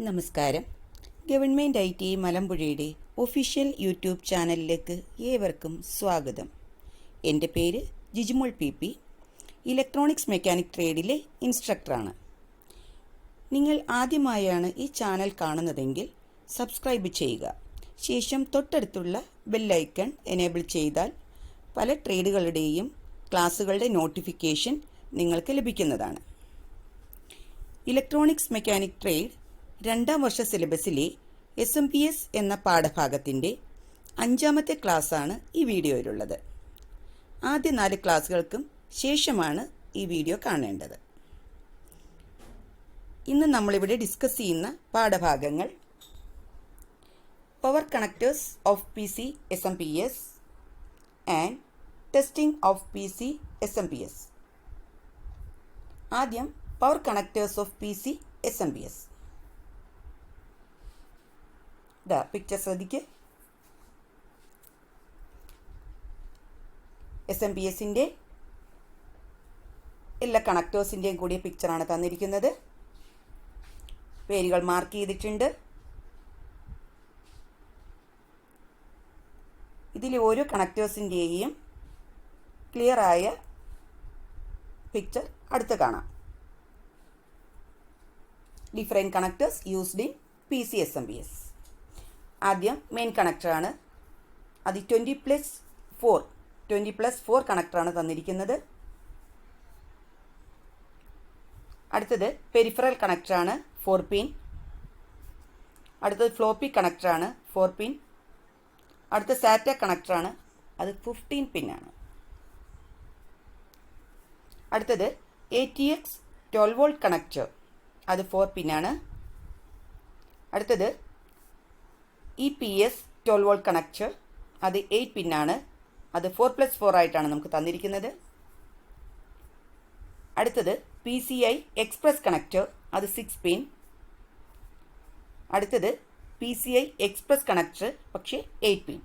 നമസ്കാരം. Government IT മലമ്പുഴയുടെ official YouTube ചാനലിലേക്ക് ഏവർക്കും സ്വാഗതം. എൻ്റെ പേര് ജിജിമോൾ PP, ഇലക്ട്രോണിക്സ് മെക്കാനിക് ട്രേഡിലെ ഇൻസ്ട്രക്ടറാണ്. നിങ്ങൾ ആദ്യമായാണ് ഈ ചാനൽ കാണുന്നതെങ്കിൽ സബ്സ്ക്രൈബ് ചെയ്യുക. ശേഷം തൊട്ടടുത്തുള്ള ബെല്ലൈക്കൺ എനേബിൾ ചെയ്താൽ പല ട്രേഡുകളുടെയും ക്ലാസ്സുകളുടെ നോട്ടിഫിക്കേഷൻ നിങ്ങൾക്ക് ലഭിക്കുന്നതാണ്. ഇലക്ട്രോണിക്സ് മെക്കാനിക് ട്രേഡ് 2ാം വർഷ സിലബസിലെ SMPS എന്ന പാഠഭാഗത്തിൻ്റെ 5ാമത്തെ ക്ലാസ്സാണ് ഈ വീഡിയോയിലുള്ളത്. ആദ്യ 4 ക്ലാസ്സുകൾക്കും ശേഷമാണ് ഈ വീഡിയോ കാണേണ്ടത്. ഇന്ന് നമ്മളിവിടെ ഡിസ്കസ് ചെയ്യുന്ന പാഠഭാഗങ്ങൾ power connectors of PC SMPS and testing of PC SMPS. ആദ്യം power connectors of PC SMPS. Picture ശ്രദ്ധിക്ക്. SMPSൻ്റെ എല്ലാ കണക്ടേഴ്സിൻ്റെയും കൂടിയ പിക്ചറാണ് തന്നിരിക്കുന്നത്. പേരുകൾ മാർക്ക് ചെയ്തിട്ടുണ്ട്. ഇതിൽ ഓരോ കണക്ടേഴ്സിൻ്റെയും ക്ലിയറായ പിക്ചർ അടുത്ത് കാണാം. Different connectors used in PC SMPS. ആദ്യം മെയിൻ കണക്ടറാണ്. അത് 20+4 കണക്ടറാണ് തന്നിരിക്കുന്നത്. അടുത്തത് പെരിഫറൽ കണക്ടറാണ് 4 പിൻ. അടുത്തത് ഫ്ലോപ്പി കണക്ടറാണ് 4 പിൻ. അടുത്ത സാറ്റ കണക്ടറാണ്, അത് 15 പിന്നാണ്. അടുത്തത് ATX 12 വോൾട്ട് കണക്ടർ, അത് 4 പിന്നാണ്. അടുത്തത് EPS 12 വോൾട്ട് കണക്ടർ, അത് 8 പിന്നാണ്. അത് 4+4 ആയിട്ടാണ് നമുക്ക് തന്നിരിക്കുന്നത്. അടുത്തത് PCI എക്സ്പ്രസ് കണക്ടർ, അത് 6 പിൻ. അടുത്തത് PCI എക്സ്പ്രസ് കണക്ടർ, പക്ഷേ 8 പിൻ.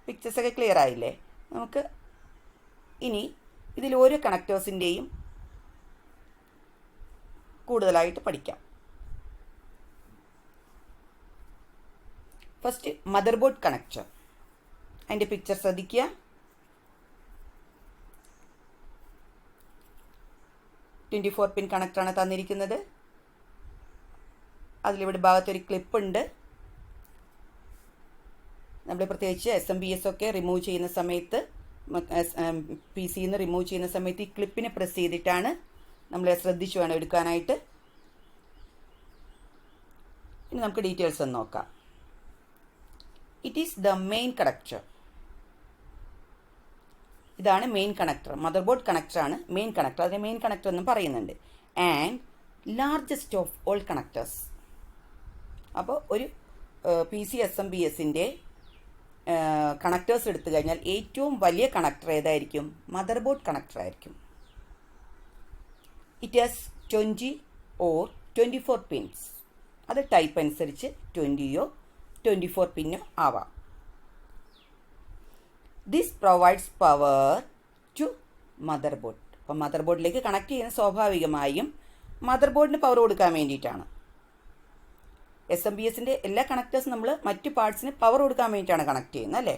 പിക്ചേഴ്സൊക്കെ ക്ലിയർ ആയില്ലേ? നമുക്ക് ഇനി ഇതിൽ ഓരോ കണക്ടേഴ്സിൻ്റെയും കൂടുതലായിട്ട് പഠിക്കാം. First mother board connector. അതിൻ്റെ പിക്ചർ ശ്രദ്ധിക്കുക. .24 പിൻ കണക്ടറാണ് തന്നിരിക്കുന്നത്. അതിലിവിടെ ഭാഗത്തൊരു ക്ലിപ്പുണ്ട്. നമ്മൾ പ്രത്യേകിച്ച് SMPS ഒക്കെ റിമൂവ് ചെയ്യുന്ന സമയത്ത്, PCയിൽ നിന്ന് റിമൂവ് ചെയ്യുന്ന സമയത്ത് ഈ ക്ലിപ്പിനെ പ്രസ് ചെയ്തിട്ടാണ് നമ്മൾ ശ്രദ്ധിച്ചു വേണം എടുക്കാനായിട്ട്. ഇനി നമുക്ക് ഡീറ്റെയിൽസ് ഒന്ന് നോക്കാം. It is the main connector. ഇതാണ് മെയിൻ കണക്ടർ. മദർ ബോർഡ് കണക്ടറാണ് മെയിൻ കണക്ടർ. അതിന് മെയിൻ കണക്ടർ എന്നും പറയുന്നുണ്ട്. And largest of all connectors. അപ്പോൾ ഒരു PC SMPSൻ്റെ കണക്ടേഴ്സ് എടുത്തു കഴിഞ്ഞാൽ ഏറ്റവും വലിയ കണക്ടർ ഏതായിരിക്കും? മദർ ബോർഡ് കണക്ടർ ആയിരിക്കും. It has 20 or 24 pins. അത് ടൈപ്പ് അനുസരിച്ച് 20യോ 24 പിന്നോ ആവാം. This provides power to mother board. അപ്പോൾ മദർ ബോർഡിലേക്ക് കണക്ട് ചെയ്യുന്ന സ്വാഭാവികമായും മദർ ബോർഡിന് പവർ കൊടുക്കാൻ വേണ്ടിയിട്ടാണ്. SMPSൻ്റെ എല്ലാ കണക്ടേഴ്സും നമ്മൾ മറ്റു പാർട്സിന് പവർ കൊടുക്കാൻ വേണ്ടിയിട്ടാണ് കണക്ട് ചെയ്യുന്നത്, അല്ലേ?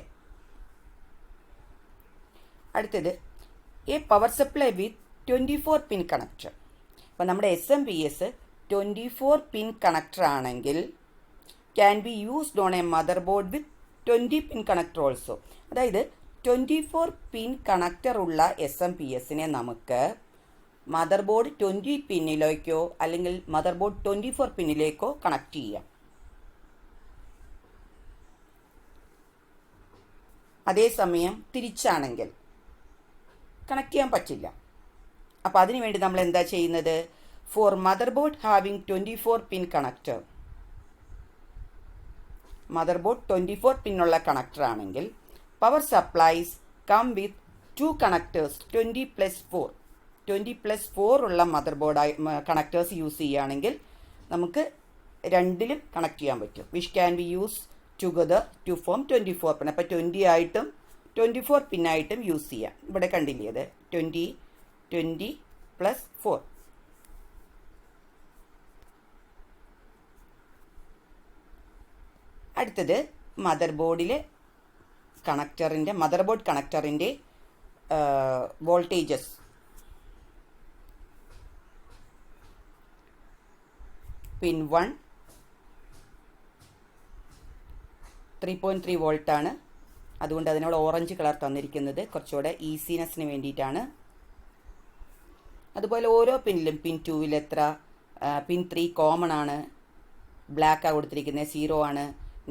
അടുത്തത് A power supply with 24 pin connector. അപ്പോൾ നമ്മുടെ SMPS 24 പിൻ കണക്ടർ ആണെങ്കിൽ can be used on a motherboard with 20 pin connector also. അതായത് 24 പിൻ കണക്ടർ ഉള്ള SMPSനെ നമുക്ക് മദർ ബോർഡ് 20 പിന്നിലേക്കോ അല്ലെങ്കിൽ മദർ ബോർഡ് 24 പിന്നിലേക്കോ കണക്ട് ചെയ്യാം. അതേസമയം തിരിച്ചാണെങ്കിൽ കണക്ട് ചെയ്യാൻ പറ്റില്ല. അപ്പോൾ അതിനുവേണ്ടി നമ്മൾ എന്താ ചെയ്യുന്നത്? For mother board having 24 pin connector, mother board 24 പിന്നുള്ള കണക്ടർ ആണെങ്കിൽ power supplies come with 2 connectors 20+4 ഉള്ള മദർ ബോർഡ് കണക്ടേഴ്സ് യൂസ് ചെയ്യുകയാണെങ്കിൽ നമുക്ക് രണ്ടിലും കണക്ട് ചെയ്യാൻ പറ്റും. Which can be use together to form 24 pin. അപ്പോൾ 20 ആയിട്ടും 24 പിന്നായിട്ടും യൂസ് ചെയ്യാം. ഇവിടെ കണ്ടില്ലേ അത് 20+4. അടുത്തത് മദർ ബോർഡ് കണക്ടറിൻ്റെ വോൾട്ടേജസ്. പിൻ 1 3.3 വോൾട്ടാണ്. അതുകൊണ്ട് അതിനോട് ഓറഞ്ച് കളർ തന്നിരിക്കുന്നത് കുറച്ചുകൂടെ ഈസിനെസ്സിന് വേണ്ടിയിട്ടാണ്. അതുപോലെ ഓരോ പിന്നിലും പിൻ 2 എത്ര, പിൻ 3 കോമൺ ആണ്, ബ്ലാക്കാണ് കൊടുത്തിരിക്കുന്നത്, 0 ആണ്.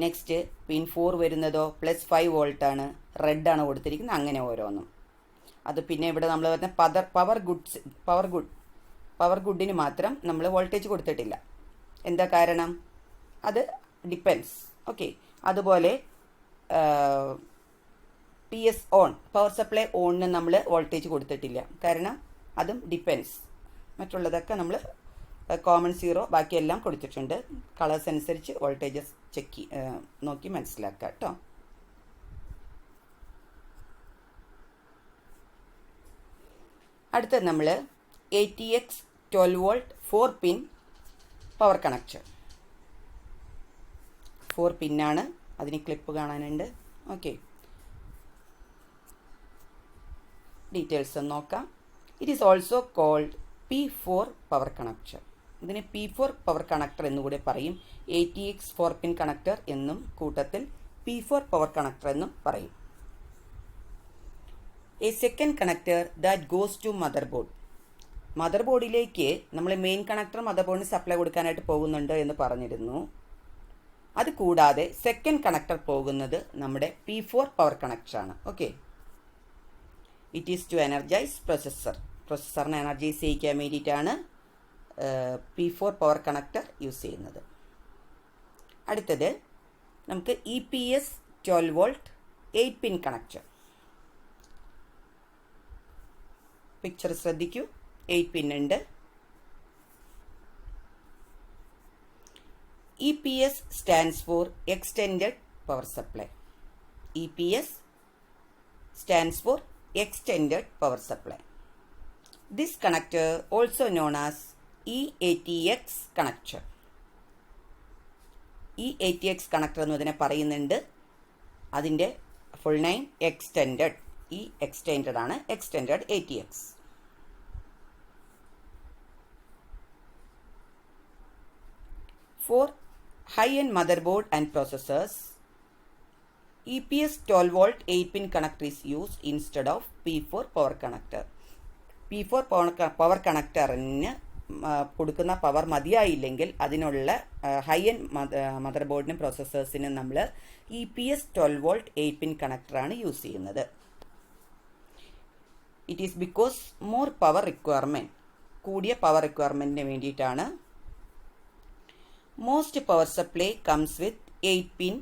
നെക്സ്റ്റ് പിൻ 4 വരുന്നതോ +5 വോൾട്ടാണ്, റെഡാണ് കൊടുത്തിരിക്കുന്നത്. അങ്ങനെ ഓരോന്നും. അത് പിന്നെ ഇവിടെ നമ്മൾ പറഞ്ഞ പവർ ഗുഡിന് മാത്രം നമ്മൾ വോൾട്ടേജ് കൊടുത്തിട്ടില്ല. എന്താ കാരണം? അത് ഡിപ്പെൻസ്. ഓക്കെ. അതുപോലെ PS ഓൺ, പവർ സപ്ലൈ ഓണിന് നമ്മൾ വോൾട്ടേജ് കൊടുത്തിട്ടില്ല. കാരണം അതും ഡിപ്പെൻസ്. മറ്റുള്ളതൊക്കെ നമ്മൾ കോമൺ 0 ബാക്കിയെല്ലാം കൊടുത്തിട്ടുണ്ട്. കളേഴ്സ് അനുസരിച്ച് വോൾട്ടേജസ് നോക്കി മനസ്സിലാക്കുക കേട്ടോ. അടുത്തത് നമ്മൾ ATX 12 volt 4 pin power connector. 4 പിന്നാണ്, അതിന് ക്ലിപ്പ് കാണാനുണ്ട്. ഓക്കെ, ഡീറ്റെയിൽസ് ഒന്ന് നോക്കാം. It is also called P4 power connector. ഇതിന് P4 പവർ കണക്ടർ എന്നുകൂടെ പറയും. ATX 4 പിൻ കണക്ടർ എന്നും കൂട്ടത്തിൽ P4 പവർ കണക്ടർ എന്നും പറയും. A second connector that goes to mother board. Mother ബോർഡിലേക്ക് നമ്മൾ മെയിൻ കണക്ടർ മദർ ബോർഡിന് സപ്ലൈ കൊടുക്കാനായിട്ട് പോകുന്നുണ്ട് എന്ന് പറഞ്ഞിരുന്നു. അത് കൂടാതെ സെക്കൻഡ് കണക്ടർ പോകുന്നത് നമ്മുടെ P4 പവർ കണക്ടറാണ്. Okay, it is to energise പ്രൊസസ്സറിനെ എനർജൈസ് ചെയ്യിക്കാൻ വേണ്ടിയിട്ടാണ് P4 പവർ കണക്ടർ യൂസ് ചെയ്യുന്നത്. അടുത്തത് നമുക്ക് EPS 12 volt 8 pin connector. Picture ശ്രദ്ധിക്കൂ. 8 പിൻ ഉണ്ട്. EPS stands for Extended Power Supply. EPS stands for Extended Power Supply. This connector also known as EATX connector. EATX connector എന്നതിനെ പറയുന്നുണ്ട്. അതിൻ്റെ ഫുൾ നെയിം എക്സ്റ്റെൻഡഡ്. എക്സ്റ്റെൻഡഡ് ആണ്, extended ATX. For high-end motherboard and processors, EPS 12 volt 8 pin connector is used instead of P4 power connector. P4 power കണക്ടറിന് കൊടുക്കുന്ന power മതിയായില്ലെങ്കിൽ അതിനുള്ള high end മദർ ബോർഡിനും പ്രോസസ്സേഴ്സിനും നമ്മൾ EPS 12 വോൾട്ട് 8 പിൻ കണക്ടറാണ് യൂസ് ചെയ്യുന്നത്. It is because more power requirement, കൂടിയ പവർ റിക്വയർമെൻറ്റിന് വേണ്ടിയിട്ടാണ്. Most power supply comes with 8 pin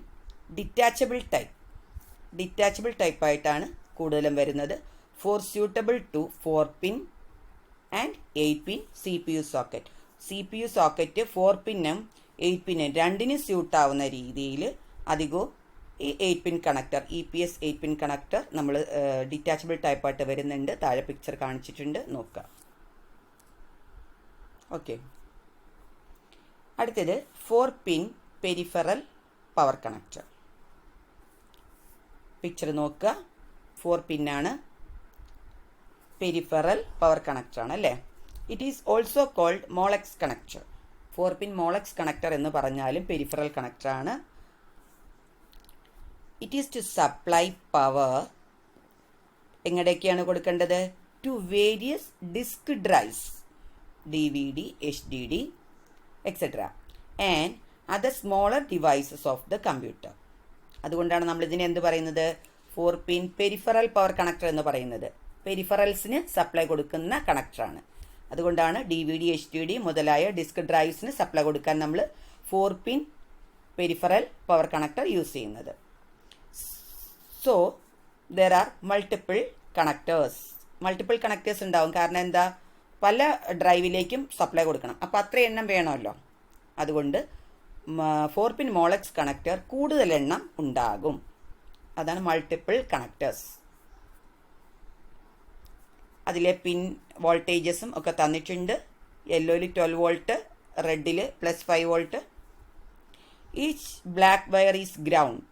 detachable ടൈപ്പായിട്ടാണ് കൂടുതലും വരുന്നത്. For suitable to 4 pin and 8 pin CPU socket. CPU socket 4 പിന്നും 8 പിന്നും രണ്ടിനും സ്യൂട്ടാവുന്ന രീതിയിൽ അധികവും ഈ 8 pin connector, EPS 8 pin connector നമ്മൾ ഡിറ്റാച്ചബിൾ ടൈപ്പായിട്ട് വരുന്നുണ്ട്. താഴെ പിക്ചർ കാണിച്ചിട്ടുണ്ട്, നോക്കുക. ഓക്കെ, അടുത്തത് 4 pin peripheral power connector. Picture നോക്കുക. 4 പിന്നാണ്, പെരിഫറൽ പവർ കണക്ടറാണ് അല്ലേ. It is also called molex connector. 4 pin molex connector എന്ന് പറഞ്ഞാലും പെരിഫറൽ കണക്ടറാണ്. It is to supply power എങ്ങടേക്കാണ് കൊടുക്കേണ്ടത്? To various disk drives, DVD, HDD, etc. and other smaller devices of the computer. അതുകൊണ്ടാണ് നമ്മൾ ഇതിനെ എന്ത് പറയുന്നത്? 4 പിൻ പെരിഫറൽ പവർ കണക്ടർ എന്ന് പറയുന്നത്. പെരിഫറൽസിന് സപ്ലൈ കൊടുക്കുന്ന കണക്ടറാണ്. അതുകൊണ്ടാണ് DVD, HDD മുതലായ ഡിസ്ക് ഡ്രൈവ്സിന് സപ്ലൈ കൊടുക്കാൻ നമ്മൾ 4 pin peripheral power connector use ചെയ്യുന്നത്. So there are multiple connectors ഉണ്ടാവും. കാരണം എന്താ? പല ഡ്രൈവിലേക്കും സപ്ലൈ കൊടുക്കണം. അപ്പോൾ അത്ര എണ്ണം വേണമല്ലോ. അതുകൊണ്ട് 4 പിൻ മോളക്സ് കണക്ടർ കൂടുതൽ എണ്ണം ഉണ്ടാകും. അതാണ് മൾട്ടിപ്പിൾ കണക്ടേഴ്സ്. അതിലെ പിൻ വോൾട്ടേജസും ഒക്കെ തന്നിട്ടുണ്ട്. യെല്ലോയിൽ 12 വോൾട്ട്, റെഡിൽ +5 volt. Each black wire is ground,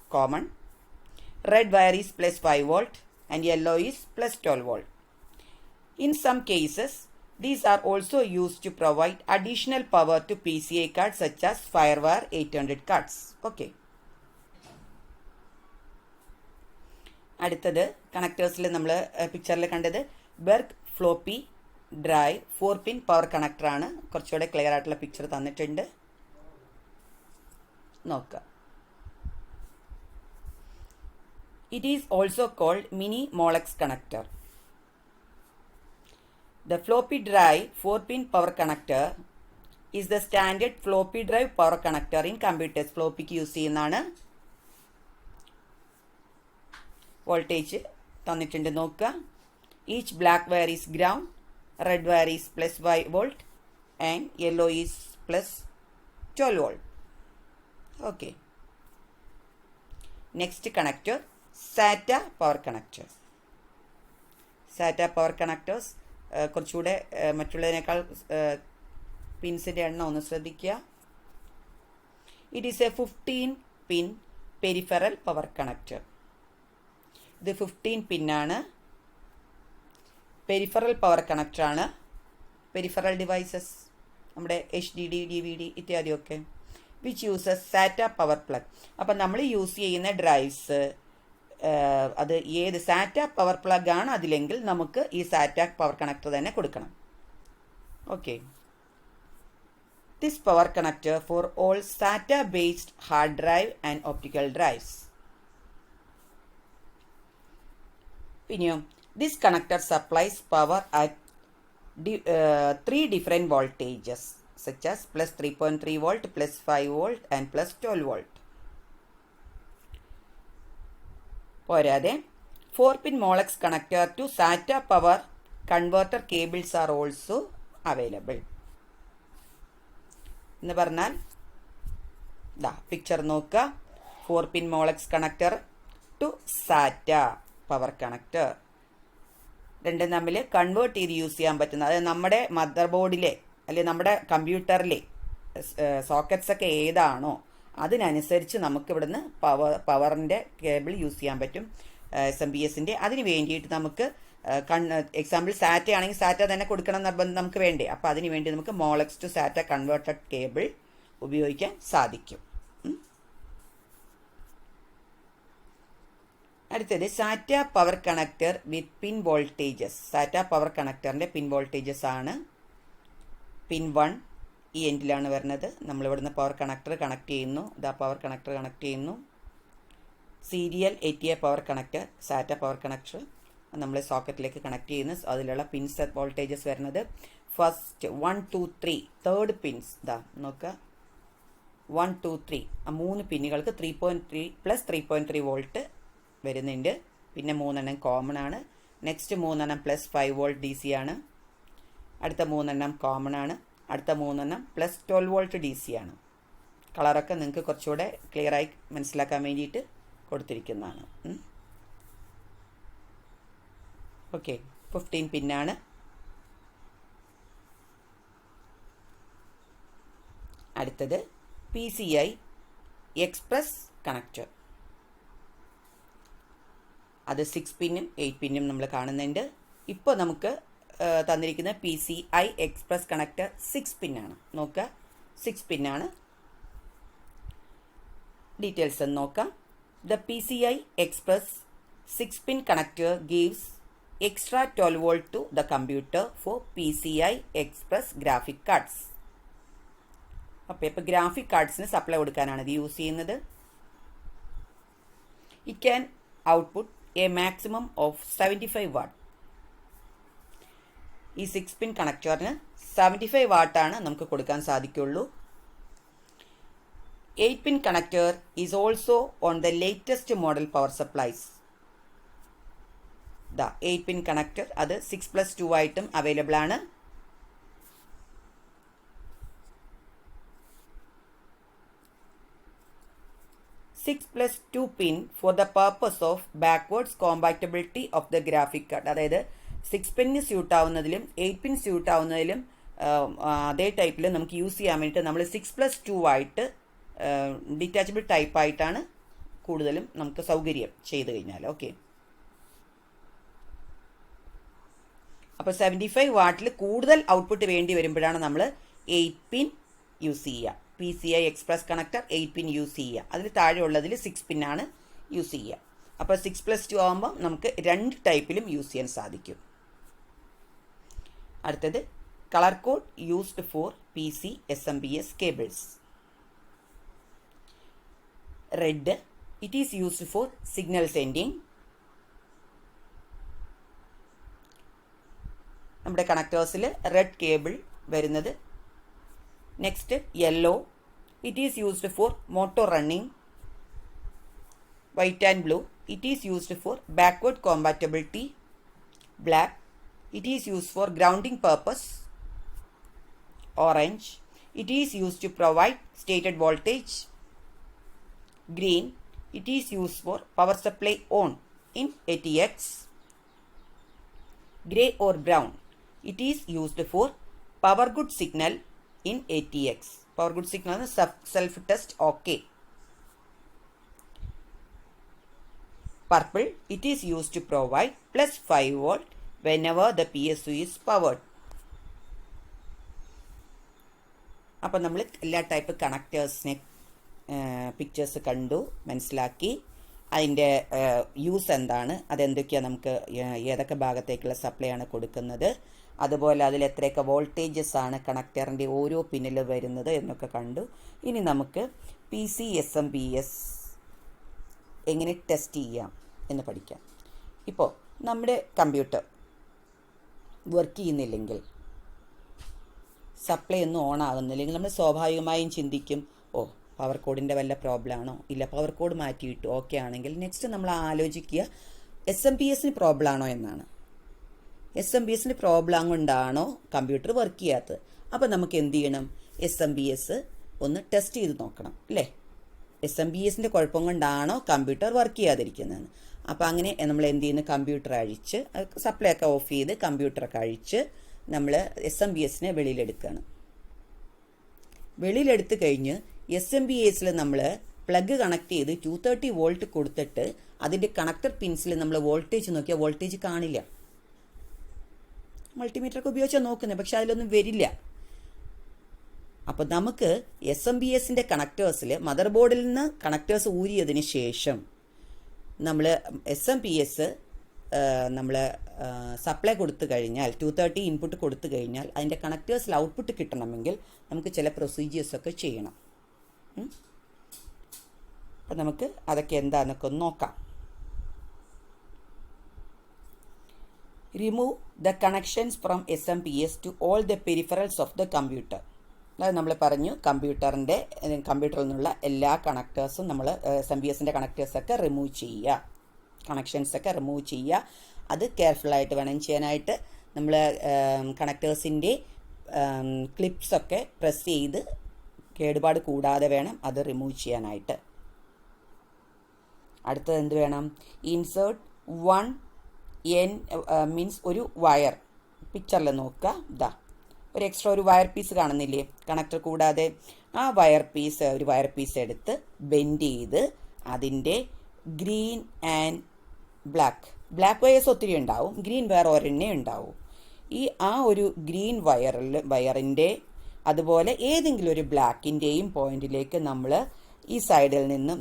common. Red wire is plus 5 volt and yellow is plus 12 volt. In some cases, these are also used to provide additional power to PCI cards such as FireWire 800 cards. Okay. അടുത്തത് കണക്ടേഴ്സിൽ നമ്മൾ പിക്ചറിൽ കണ്ടത് Berg floppy drive 4 pin power കണക്ടറാണ്. കുറച്ചുകൂടെ clear ആയിട്ടുള്ള picture തന്നിട്ടുണ്ട്, നോക്കുക. It is also called mini Molex connector. The floppy drive 4-pin power connector is the standard floppy drive power connector in computers. ഫ്ലോപ്പിക്ക് യൂസ് ചെയ്യുന്നതാണ്. വോൾട്ടേജ് തന്നിട്ടുണ്ട്, നോക്കുക. Each black wire is ground, red wire is plus 5 volt and yellow is plus 12 volt. Okay. Next connector SATA power connector. SATA power connectors കുറച്ചുകൂടെ മറ്റുള്ളതിനേക്കാൾ പിൻസിൻ്റെ എണ്ണം ഒന്ന് ശ്രദ്ധിക്കുക. It is a 15 pin peripheral power connector. ഇത് 15 പിന്നാണ്, peripheral power കണക്ടറാണ്. Peripheral devices നമ്മുടെ HDD DVD ഇത്യാദിയൊക്കെ which uses SATA power plug. അപ്പം നമ്മൾ യൂസ് ചെയ്യുന്ന ഡ്രൈവ്സ് അത് ഏത് സാറ്റ പവർ പ്ലഗ് ആണ് അതിലെങ്കിൽ നമുക്ക് ഈ സാറ്റ പവർ കണക്ടർ തന്നെ കൊടുക്കണം. Okay. This power connector for all SATA based hard drive and optical drives. പിന്നെയോ this connector supplies power at 3 different voltages such as plus 3.3 volt, plus 5 volt and plus 12 volt. പോരാതെ 4-pin Molex connector to SATA power converter cables are also available. എന്ന് പറഞ്ഞാൽ picture നോക്കുക. 4-pin Molex connector to SATA power connector, രണ്ടും തമ്മിൽ convert ചെയ്ത് use ചെയ്യാൻ പറ്റുന്ന, അതായത് നമ്മുടെ മദർ ബോർഡിലെ അല്ലെങ്കിൽ നമ്മുടെ കമ്പ്യൂട്ടറിലെ സോക്കറ്റ്സ് ഒക്കെ ഏതാണോ അതിനനുസരിച്ച് നമുക്ക് ഇവിടുന്ന് പവറിൻ്റെ കേബിൾ യൂസ് ചെയ്യാൻ പറ്റും SMPSൻ്റെ. അതിന് വേണ്ടിയിട്ട് നമുക്ക് എക്സാമ്പിൾ സാറ്റ ആണെങ്കിൽ സാറ്റ തന്നെ കൊടുക്കണം നിർബന്ധം നമുക്ക് വേണ്ടേ. അപ്പോൾ അതിന് വേണ്ടി നമുക്ക് Molex to SATA converted cable ഉപയോഗിക്കാൻ സാധിക്കും. അടുത്തത് SATA power connector with pin voltages. SATA power കണക്ടറിൻ്റെ പിൻ വോൾട്ടേജസ് ആണ്. പിൻ 1 ഈ എൻഡിലാണ് വരുന്നത്. നമ്മളിവിടുന്ന് പവർ കണക്ടർ കണക്ട് ചെയ്യുന്നു. ഇതാ പവർ കണക്ടർ കണക്ട് ചെയ്യുന്നു. Serial ATA power connector, SATA power connector നമ്മൾ സോക്കറ്റിലേക്ക് കണക്ട് ചെയ്യുന്നു. അതിലുള്ള പിൻസ് വോൾട്ടേജസ് വരുന്നത് ഫസ്റ്റ് 1 2 3 തേർഡ് പിൻസ് ഇതാ നോക്കുക. 1 2 3 ആ 3 പിന്നുകൾക്ക് 3.3 പ്ലസ് 3.3 വോൾട്ട് വരുന്നുണ്ട്. പിന്നെ 3 കോമൺ ആണ്. നെക്സ്റ്റ് 3 പ്ലസ് 5 വോൾട്ട് DC ആണ്. അടുത്ത 3 കോമൺ ആണ്. അടുത്ത 3 പ്ലസ് 12 വോൾട്ട് DC ആണ്. കളറൊക്കെ നിങ്ങൾക്ക് കുറച്ചുകൂടെ ക്ലിയറായി മനസ്സിലാക്കാൻ വേണ്ടിയിട്ട് കൊടുത്തിരിക്കുന്നതാണ്. ഓക്കെ. 15 പിന്നാണ്. അടുത്തത് PCI എക്സ്പ്രസ് കണക്ടർ. അത് 6 പിന്നും 8 പിന്നും നമ്മൾ കാണുന്നുണ്ട്. ഇപ്പോൾ നമുക്ക് തന്നിരിക്കുന്ന PCI എക്സ്പ്രസ് കണക്ടർ 6 പിന്നാണ്. നോക്കുക, 6 പിന്നാണ്. ഡീറ്റെയിൽസ് ഒന്ന് നോക്കാം. The PCI express 6 pin connector gives extra 12 volt to the computer for PCI express graphic cards. അപ്പോൾ ഇപ്പോൾ ഗ്രാഫിക് കാർഡ്സിന് സപ്ലൈ കൊടുക്കാനാണ് ഇത് യൂസ് ചെയ്യുന്നത്. It can output a maximum of 75 watt. ഈ 6 പിൻ കണക്ടറിന് 75 വാട്ടാണ് നമുക്ക് കൊടുക്കാൻ സാധിക്കുള്ളൂ. 8 pin connector is also on the latest model power supplies. 8 pin connector അത് 6+2 ആയിട്ടും അവൈലബിൾ ആണ്. +2 pin for the purpose of backwards compatibility of the graphic card. അതായത് 6 പിന്നിന് suit ആവുന്നതിലും 8 പിൻ suit ആവുന്നതിലും അതേ ടൈപ്പിൽ നമുക്ക് യൂസ് ചെയ്യാൻ വേണ്ടിയിട്ട് നമ്മൾ 6+2 ആയിട്ട് ഡിറ്റാച്ചബിൾ ടൈപ്പായിട്ടാണ് കൂടുതലും നമുക്ക് സൗകര്യം ചെയ്ത് കഴിഞ്ഞാൽ. ഓക്കെ, അപ്പോൾ 75 വാട്ടിൽ കൂടുതൽ ഔട്ട്പുട്ട് വേണ്ടി വരുമ്പോഴാണ് നമ്മൾ 8 പിൻ യൂസ് ചെയ്യുക. PCI എക്സ്പ്രസ് കണക്ടർ 8 പിൻ യൂസ് ചെയ്യുക. അതിൽ താഴെ ഉള്ളതിൽ 6 പിന്നാണ് യൂസ് ചെയ്യുക. അപ്പോൾ 6+2 ആകുമ്പോൾ നമുക്ക് 2 ടൈപ്പിലും യൂസ് ചെയ്യാൻ സാധിക്കും. അടുത്തത് colour code used for PC SMPS cables. Red, it is used for signal sending. നമ്മുടെ കണക്ടേഴ്സിൽ റെഡ് കേബിൾ വരുന്നത്. Next yellow, it is used for motor running. White and blue, it is used for backward compatibility. Black, it is used for grounding purpose. Orange, it is used to provide stated voltage. Green, it is used for power supply on in ATX. Grey or brown, it is used for power good signal in ATX. Power good signal is self test okay. Purple, it is used to provide +5 volt whenever the PSU is powered. അപ്പോൾ നമ്മൾ എല്ലാ type കണക്ടേഴ്സിനെ pictures കണ്ടു, മനസ്സിലാക്കി. അതിൻ്റെ use എന്താണ്, അതെന്തൊക്കെയാണ്, നമുക്ക് ഏതൊക്കെ ഭാഗത്തേക്കുള്ള സപ്ലൈ ആണ് കൊടുക്കുന്നത്, അതുപോലെ അതിൽ എത്രയൊക്കെ വോൾട്ടേജസ് ആണ് കണക്ടറിൻ്റെ ഓരോ പിന്നിൽ വരുന്നത് എന്നൊക്കെ കണ്ടു. ഇനി നമുക്ക് PC SMPS എങ്ങനെ ടെസ്റ്റ് ചെയ്യാം എന്ന് പഠിക്കാം. ഇപ്പോൾ നമ്മുടെ കമ്പ്യൂട്ടർ വർക്ക് ചെയ്യുന്നില്ലെങ്കിൽ, സപ്ലൈ ഒന്നും ഓൺ ആകുന്നില്ലെങ്കിൽ നമ്മൾ സ്വാഭാവികമായും ചിന്തിക്കും, ഓ പവർ കോഡിൻ്റെ വല്ല പ്രോബ്ലം ആണോ, ഇല്ല പവർ കോഡ് മാറ്റിയിട്ടു ഓക്കെ ആണെങ്കിൽ നെക്സ്റ്റ് നമ്മൾ ആലോചിക്കുക SMPSന് പ്രോബ്ലം ആണോ എന്നാണ്. SMPSന് പ്രോബ്ലം കൊണ്ടാണോ കമ്പ്യൂട്ടർ വർക്ക് ചെയ്യാത്തത്. അപ്പോൾ നമുക്ക് എന്ത് ചെയ്യണം, SMPS ഒന്ന് ടെസ്റ്റ് ചെയ്ത് നോക്കണം അല്ലേ. SMPSൻ്റെ കുഴപ്പം കൊണ്ടാണോ കമ്പ്യൂട്ടർ വർക്ക് ചെയ്യാതിരിക്കുന്നതെന്ന്. അപ്പോൾ അങ്ങനെ നമ്മൾ എന്ത് ചെയ്യുന്നു, കമ്പ്യൂട്ടർ അഴിച്ച് സപ്ലൈ ഒക്കെ ഓഫ് ചെയ്ത് കമ്പ്യൂട്ടറൊക്കെ അഴിച്ച് നമ്മൾ SMPSനെ വെളിയിലെടുക്കുകയാണ്. വെളിയിലെടുത്ത് കഴിഞ്ഞ് SMPSൽ നമ്മൾ പ്ലഗ് കണക്ട് ചെയ്ത് 230 വോൾട്ട് കൊടുത്തിട്ട് അതിൻ്റെ കണക്ടർ പിൻസിൽ നമ്മൾ വോൾട്ടേജ് നോക്കിയാൽ വോൾട്ടേജ് കാണില്ല. മൾട്ടിമീറ്ററൊക്കെ ഉപയോഗിച്ചാൽ നോക്കുന്നത്, പക്ഷെ അതിലൊന്നും വരില്ല. അപ്പോൾ നമുക്ക് SMPSൻ്റെ കണക്ടേഴ്സിൽ മദർ ബോർഡിൽ നിന്ന് കണക്ടേഴ്സ് ഊരിയതിന് ശേഷം നമ്മൾ SMPS നമ്മൾ സപ്ലൈ കൊടുത്തു കഴിഞ്ഞാൽ 230 ഇൻപുട്ട് കൊടുത്തു കഴിഞ്ഞാൽ അതിൻ്റെ കണക്ടേഴ്സിൽ ഔട്ട്പുട്ട് കിട്ടണമെങ്കിൽ നമുക്ക് ചില പ്രൊസീജിയേഴ്സൊക്കെ ചെയ്യണം. അപ്പം നമുക്ക് അതൊക്കെ എന്താണെന്നൊക്കെ ഒന്ന് നോക്കാം. Remove the connections from SMPS to all the peripherals of the computer. അത് നമ്മൾ പറഞ്ഞു, കമ്പ്യൂട്ടറിൽ നിന്നുള്ള എല്ലാ കണക്ടേഴ്സും നമ്മൾ SMPSൻ്റെ കണക്ടേഴ്സൊക്കെ റിമൂവ് ചെയ്യുക, കണക്ഷൻസൊക്കെ റിമൂവ് ചെയ്യുക. അത് കെയർഫുള്ളായിട്ട് വേണം ചെയ്യാനായിട്ട്. നമ്മൾ കണക്ടേഴ്സിൻ്റെ ക്ലിപ്സൊക്കെ പ്രസ് ചെയ്ത് കേടുപാട് കൂടാതെ വേണം അത് റിമൂവ് ചെയ്യാനായിട്ട്. അടുത്തത് എന്ത് വേണം, ഇൻസേർട്ട് 1 N മീൻസ് ഒരു വയർ. പിക്ചറിൽ നോക്കുക, ഇതാ ഒരു എക്സ്ട്രാ ഒരു വയർ പീസ് കാണുന്നില്ലേ കണക്ടർ കൂടാതെ. ആ വയർ പീസ് എടുത്ത് ബെൻഡ് ചെയ്ത് അതിൻ്റെ ഗ്രീൻ ആൻഡ് ബ്ലാക്ക് വയേഴ്സ് ഒത്തിരി ഉണ്ടാവും, ഗ്രീൻ വേറെ ഒരെണ്ണേ ഉണ്ടാവും. ആ ഒരു ഗ്രീൻ വയറിൻ്റെ അതുപോലെ ഏതെങ്കിലും ഒരു ബ്ലാക്കിൻ്റെയും പോയിന്റിലേക്ക് നമ്മൾ ഈ സൈഡിൽ നിന്നും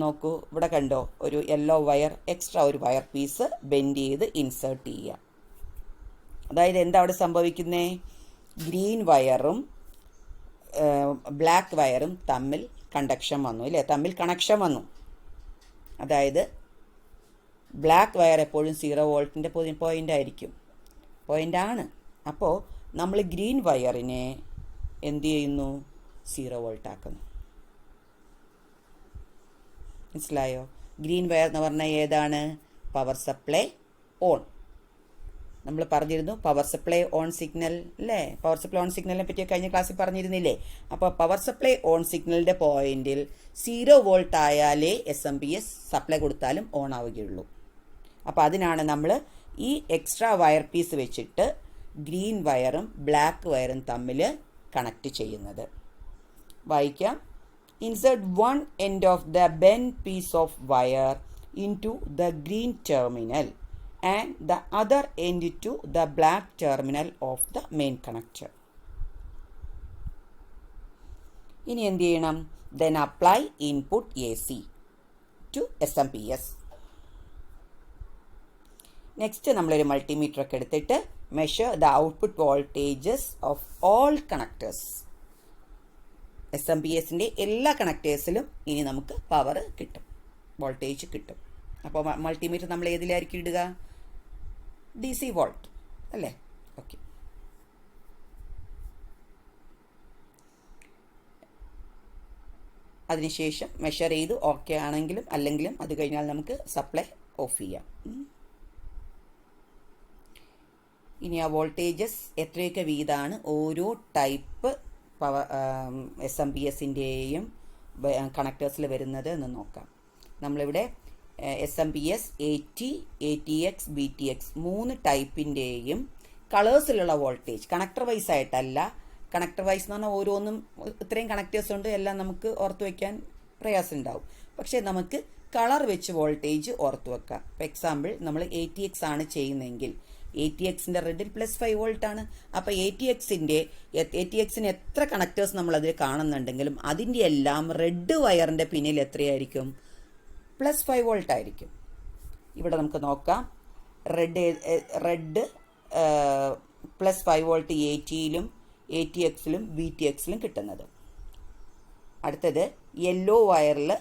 നോക്കൂ, ഇവിടെ കണ്ടോ ഒരു യെല്ലോ വയർ, എക്സ്ട്രാ ഒരു വയർ പീസ് ബെൻഡ് ചെയ്ത് ഇൻസേർട്ട് ചെയ്യുക. അതായത് എന്താ അവിടെ സംഭവിക്കുന്നത്, ഗ്രീൻ വയറും ബ്ലാക്ക് വയറും തമ്മിൽ കണ്ടക്ഷൻ വന്നു ഇല്ലേ, തമ്മിൽ കണക്ഷൻ വന്നു. അതായത് ബ്ലാക്ക് വയർ എപ്പോഴും 0 വോൾട്ടിൻ്റെ പോയിൻ്റാണ്. അപ്പോൾ നമ്മൾ ഗ്രീൻ വയറിനെ എന്ത് ചെയ്യുന്നു, 0 വോൾട്ട് ആക്കുന്നു. മനസ്സിലായോ? ഗ്രീൻ വയർ എന്ന് പറഞ്ഞാൽ ഏതാണ്, പവർ സപ്ലൈ ഓൺ. നമ്മൾ പറഞ്ഞിരുന്നു പവർ സപ്ലൈ ഓൺ സിഗ്നൽ അല്ലേ, പവർ സപ്ലൈ ഓൺ സിഗ്നലിനെ പറ്റി കഴിഞ്ഞ ക്ലാസ്സിൽ പറഞ്ഞിരുന്നില്ലേ. അപ്പോൾ പവർ സപ്ലൈ ഓൺ സിഗ്നലിൻ്റെ പോയിന്റിൽ 0 വോൾട്ട് ആയാലേ SMPS സപ്ലൈ കൊടുത്താലും ഓൺ ആവുകയുള്ളൂ. അപ്പോൾ അതിനാണ് നമ്മൾ ഈ എക്സ്ട്രാ വയർ പീസ് വെച്ചിട്ട് ഗ്രീൻ വയറും ബ്ലാക്ക് വയറും തമ്മിൽ കണക്റ്റ് ചെയ്യുന്നത്. വായിക്കാം. Insert one end of the bend piece of wire into the green terminal and the other end to the black terminal of the main connector. ഇനി എന്ത് ചെയ്യണം? Then apply input AC to SMPS. Next നമ്മളൊരു multimeter ഒക്കെ എടുത്തിട്ട് measure the output voltages of all connectors. SMPSൻ്റെ എല്ലാ കണക്ടേഴ്സിലും ഇനി നമുക്ക് പവർ കിട്ടും, വോൾട്ടേജ് കിട്ടും. അപ്പോൾ മൾട്ടിമീറ്റർ നമ്മൾ ഏതിലായിരിക്കും ഇടുക? DC വോൾട്ട് അല്ലേ? ഓക്കെ. അതിനുശേഷം മെഷർ ചെയ്ത് ഓക്കെ ആണെങ്കിലും അല്ലെങ്കിലും അത് കഴിഞ്ഞാൽ നമുക്ക് സപ്ലൈ ഓഫ് ചെയ്യാം. ഇനി ആ വോൾട്ടേജസ് എത്രയൊക്കെ വീതമാണ് ഓരോ ടൈപ്പ് പവർ SMPSൻ്റെയും കണക്ടേഴ്സിൽ വരുന്നത് എന്ന് നോക്കാം. നമ്മളിവിടെ SMPS AT, ATX, BTX 3 ടൈപ്പിൻ്റെയും കളേഴ്സിലുള്ള വോൾട്ടേജ് കണക്ടർ വൈസ് ആയിട്ടല്ല. കണക്ടർ വൈസ് എന്ന് പറഞ്ഞാൽ ഓരോന്നും ഇത്രയും കണക്ടേഴ്സ് ഉണ്ട്, എല്ലാം നമുക്ക് ഓർത്ത് വയ്ക്കാൻ പ്രയാസം ഉണ്ടാവും. പക്ഷേ നമുക്ക് കളർ വെച്ച് വോൾട്ടേജ് ഓർത്ത് വെക്കാം. ഇപ്പോൾ എക്സാമ്പിൾ നമ്മൾ ATX ആണ് ചെയ്യുന്നതെങ്കിൽ ATXൻ്റെ റെഡിൽ +5 വോൾട്ടാണ്. അപ്പോൾ ATXന് എത്ര കണക്ടേഴ്സ് നമ്മളതിൽ കാണുന്നുണ്ടെങ്കിലും അതിൻ്റെ എല്ലാം റെഡ് വയറിൻ്റെ പിന്നിൽ എത്രയായിരിക്കും? +5 വോൾട്ട് ആയിരിക്കും. ഇവിടെ നമുക്ക് നോക്കാം. റെഡ് +5 വോൾട്ട് ATയിലും ATXലും BTXലും കിട്ടുന്നത്. അടുത്തത് യെല്ലോ വയറിൽ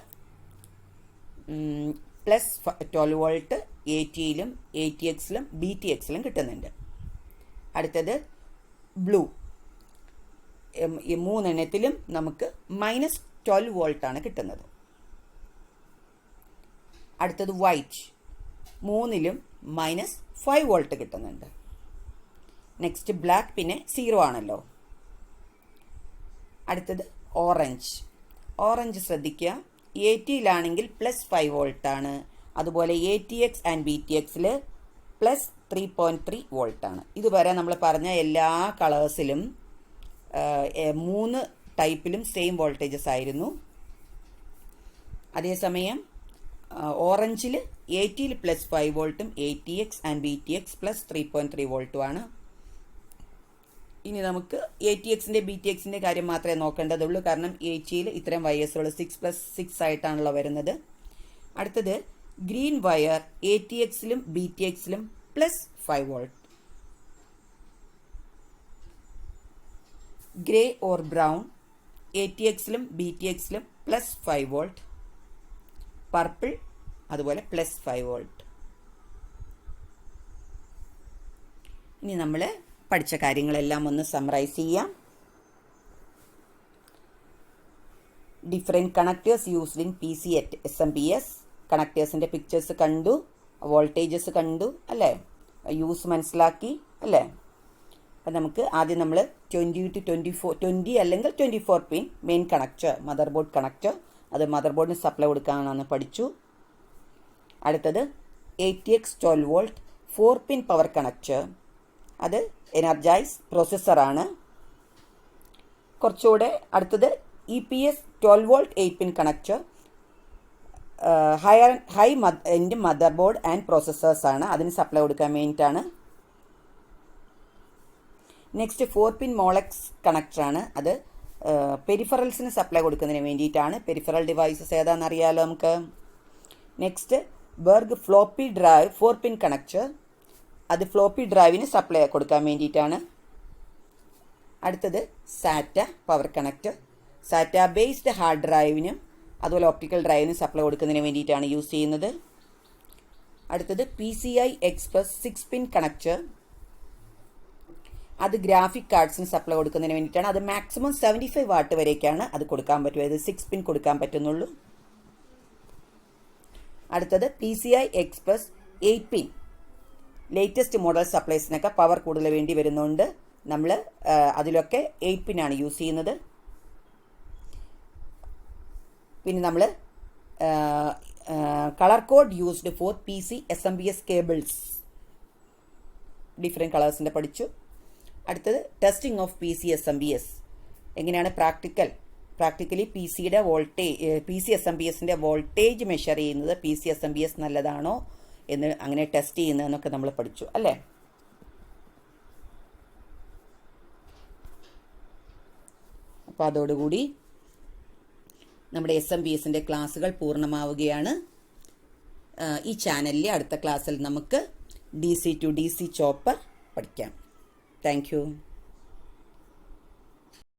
+12 വോൾട്ട് ATയിലും ATXലും BTXലും കിട്ടുന്നുണ്ട്. അടുത്തത് ബ്ലൂ, 3 നമുക്ക് -12 വോൾട്ടാണ് കിട്ടുന്നത്. അടുത്തത് വൈറ്റ്, 3ലും -5 വോൾട്ട് കിട്ടുന്നുണ്ട്. നെക്സ്റ്റ് ബ്ലാക്ക് പിന്നെ 0 ആണല്ലോ. അടുത്തത് ഓറഞ്ച് ശ്രദ്ധിക്കുക. ATയിലാണെങ്കിൽ +5 വോൾട്ടാണ്. അതുപോലെ ATX ആൻഡ് BTXൽ +3.3 വോൾട്ടാണ്. ഇതുവരെ നമ്മൾ പറഞ്ഞ എല്ലാ കളേഴ്സിലും 3 ടൈപ്പിലും സെയിം വോൾട്ടേജസ് ആയിരുന്നു. അതേസമയം ഓറഞ്ചിൽ ATയിൽ +5 വോൾട്ടും ATX ആൻഡ് BTX +3.3 വോൾട്ടുമാണ്. ഇനി നമുക്ക് ATXൻ്റെ BTXൻ്റെ കാര്യം മാത്രമേ നോക്കേണ്ടതുള്ളൂ. കാരണം ATയിൽ ഇത്രയും വയേഴ്സുകൾ 6+6 ആയിട്ടാണല്ലോ വരുന്നത്. അടുത്തത് ഗ്രീൻ വയർ ATXലും BTXലും +5 വോൾട്ട്. ഗ്രേ ഓർ ബ്രൗൺ ATXലും BTXലും +5 വോൾട്ട്. പർപ്പിൾ അതുപോലെ +5 വോൾട്ട്. ഇനി നമ്മൾ പഠിച്ച കാര്യങ്ങളെല്ലാം ഒന്ന് സമ്മറൈസ് ചെയ്യാം. Different connectors used in PC at SMPS. കണക്ടേഴ്സിൻ്റെ പിക്ചേഴ്സ് കണ്ടു, വോൾട്ടേജസ് കണ്ടു അല്ലേ? യൂസ് മനസ്സിലാക്കി അല്ലേ? അപ്പം നമുക്ക് ആദ്യം നമ്മൾ 20 to 24 20 അല്ലെങ്കിൽ 24 pin main connector, mother board connector, അത് മദർ ബോർഡിന് സപ്ലൈ കൊടുക്കാനാണെന്ന് പഠിച്ചു. അടുത്തത് ATX 12 volt 4 pin power connector, അത് എനർജൈസ് പ്രോസസ്സറാണ്. കുറച്ചുകൂടെ അടുത്തത് EPS 12 volt 8 pin connector, high end motherboard and പ്രോസസ്സേഴ്സാണ്, അതിന് സപ്ലൈ കൊടുക്കാൻ വേണ്ടിയിട്ടാണ്. നെക്സ്റ്റ് 4 പിൻ മോളക്സ് കണക്ടറാണ്, അത് പെരിഫറൽസിന് സപ്ലൈ കൊടുക്കുന്നതിന് വേണ്ടിയിട്ടാണ്. പെരിഫറൽ ഡിവൈസസ് ഏതാണെന്ന് അറിയാമല്ലോ നമുക്ക്. നെക്സ്റ്റ് ബർഗ് ഫ്ലോപ്പി ഡ്രൈവ് 4 പിൻ കണക്ടർ, അത് ഫ്ലോപ്പി ഡ്രൈവിന് സപ്ലൈ കൊടുക്കാൻ വേണ്ടിയിട്ടാണ്. അടുത്തത് SATA power connector, സാറ്റ based hard ഡ്രൈവിനും അതുപോലെ ഒപ്റ്റിക്കൽ ഡ്രൈവിനും സപ്ലൈ കൊടുക്കുന്നതിന് വേണ്ടിയിട്ടാണ് യൂസ് ചെയ്യുന്നത്. അടുത്തത് PCI Express 6 പിൻ കണക്ടർ, അത് ഗ്രാഫിക് കാർഡ്സിന് സപ്ലൈ കൊടുക്കുന്നതിന് വേണ്ടിയിട്ടാണ്. അത് മാക്സിമം 75 വാട്ട് വരേക്കാണ് അത് കൊടുക്കാൻ പറ്റുക, ഇത് 6 പിൻ കൊടുക്കാൻ പറ്റുന്നുള്ളൂ. അടുത്തത് PCI Express 8 പിൻ, ലേറ്റസ്റ്റ് മോഡൽ സപ്ലൈസിനൊക്കെ പവർ കൂടുതൽ വേണ്ടി വരുന്നുണ്ട്. നമ്മൾ അതിലൊക്കെ 8 പിന്നാണ് യൂസ് ചെയ്യുന്നത്. പിന്നെ നമ്മൾ colour code used for PC SMPS cables, different കളേഴ്സിൻ്റെ പഠിച്ചു. അടുത്തത് ടെസ്റ്റിംഗ് ഓഫ് PCSMBS. എങ്ങനെയാണ് പ്രാക്ടിക്കലി PCSMBSൻ്റെ വോൾട്ടേജ് മെഷർ ചെയ്യുന്നത്, PCSMBS നല്ലതാണോ എന്ന് അങ്ങനെ ടെസ്റ്റ് ചെയ്യുന്നതെന്നൊക്കെ നമ്മൾ പഠിച്ചു അല്ലേ. അപ്പോൾ അതോടുകൂടി നമ്മുടെ SMBSൻ്റെ ക്ലാസ്സുകൾ പൂർണ്ണമാവുകയാണ്. ഈ ചാനലിലെ അടുത്ത ക്ലാസ്സിൽ നമുക്ക് DC to DC ചോപ്പർ പഠിക്കാം. Thank you.